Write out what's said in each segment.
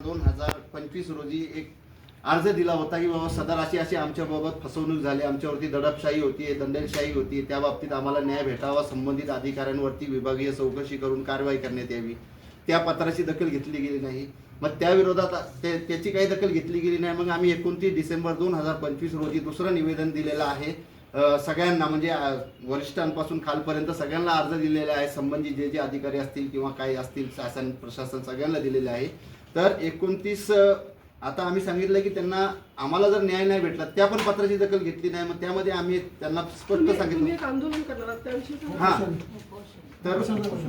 2025 रोजी एक अर्ज दिला होता की बाबा सदर अशी अशी आमच्याबाबत फसवणूक झाली, आमच्यावरती दडपशाही होती, दंडेलशाही होती, त्या बाबतीत आम्हाला न्याय भेटावा, संबंधित अधिकाऱ्यांवरती विभागीय चौकशी करून कारवाई करण्यात यावी. त्या पत्राची दखल घेतली गेली नाही. मग त्या विरोधात त्याची काही दखल घेतली गेली नाही. मग आम्ही 29 डिसेंबर 2025 रोजी दुसरं निवेदन दिलेलं आहे. सगळ्यांना म्हणजे वरिष्ठांपासून खालपर्यंत सगळ्यांना अर्ज दिलेला आहे. संबंधित जे जे अधिकारी असतील किंवा काही असतील शासन प्रशासन सगळ्यांना दिलेले आहे. तर 29 आता आम्ही सांगितलं की त्यांना आम्हाला जर न्याय नाही भेटला, त्या पण पत्राची दखल घेतली नाही. मग त्यामध्ये आम्ही त्यांना स्पष्ट सांगितलं आंदोलन करणार त्याविषयी. हा, तर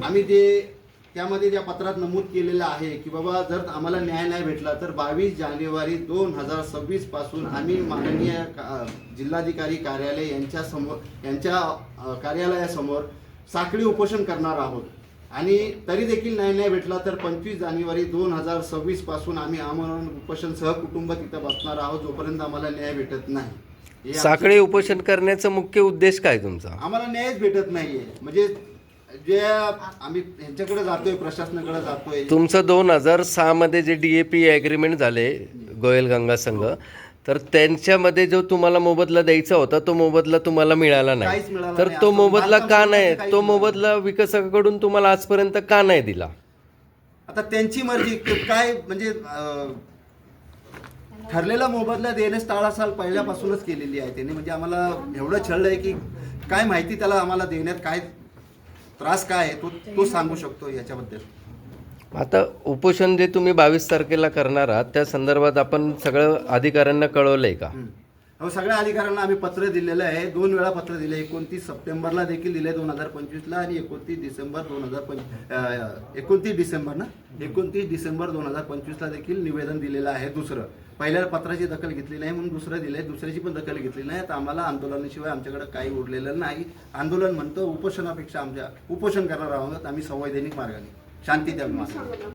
आम्ही ते त्यामध्ये त्या पत्रात नमूद केलेलं आहे की बाबा जर आम्हाला न्याय नाही भेटला तर 22 जानेवारी 2026 पासून आम्ही माननीय जिल्हाधिकारी कार्यालय यांच्या कार्यालयासमोर साखळी उपोषण करणार आहोत. आणि तरी देखील न्याय भेटला तर 25 जानेवारी 2026 पासून आम्ही आमरण उपोषण सहकुटुंब तिथं बसणार आहोत जोपर्यंत आम्हाला न्याय भेटत नाही. साखळी उपोषण करण्याचा मुख्य उद्देश काय तुमचा? आम्हाला न्यायच भेटत नाहीये. म्हणजे जे आम्ही ह्यांच्याकडे जातोय, प्रशासनाकडे जातोय. तुमचं 2006 मध्ये जे DAP ॲग्रीमेंट झाले गोयल गंगा संघ, तर त्यांच्यामध्ये जो तुम्हाला मोबदला द्यायचा होता तो मोबदला तुम्हाला मिळाला नाही. काहीच मिळालं तर नाही. तो असं मोबदला का नाही, काहीच तो मिळालं मोबदला विकासकाकडून तुम्हाला आजपर्यंत का नाही दिला? आता त्यांची मर्जी काय म्हणजे ठरलेला मोबदला देण्यास टाळासाल पहिल्यापासूनच केलेली आहे त्यांनी. म्हणजे आम्हाला एवढं छळलंय की काय माहिती त्याला आम्हाला देण्यात काय त्रास काय आहे तो सांगू शकतो याच्याबद्दल. आता उपोषण जे तुम्ही 22 तारखेला करणार आहात त्या संदर्भात आपण सगळं अधिकाऱ्यांना कळवलंय का? हो, सगळ्या अधिकाऱ्यांना आम्ही पत्र दिलेलं आहे. 2 वेळा पत्र दिले. 29 सप्टेंबरला देखील दिले 2025ला आणि 29 डिसेंबर 2025ला देखील निवेदन दिलेलं आहे. दुसरं पहिल्या पत्राची दखल घेतली नाही म्हणून दुसरं दिलंय, दुसऱ्याची पण दखल घेतली नाही. तर आम्हाला आंदोलनाशिवाय आमच्याकडे काही उरलेलं नाही. आंदोलन म्हणतो उपोषणापेक्षा उपोषण करणार आहोत आम्ही संवैधानिक मार्गाने शांती द्यावी.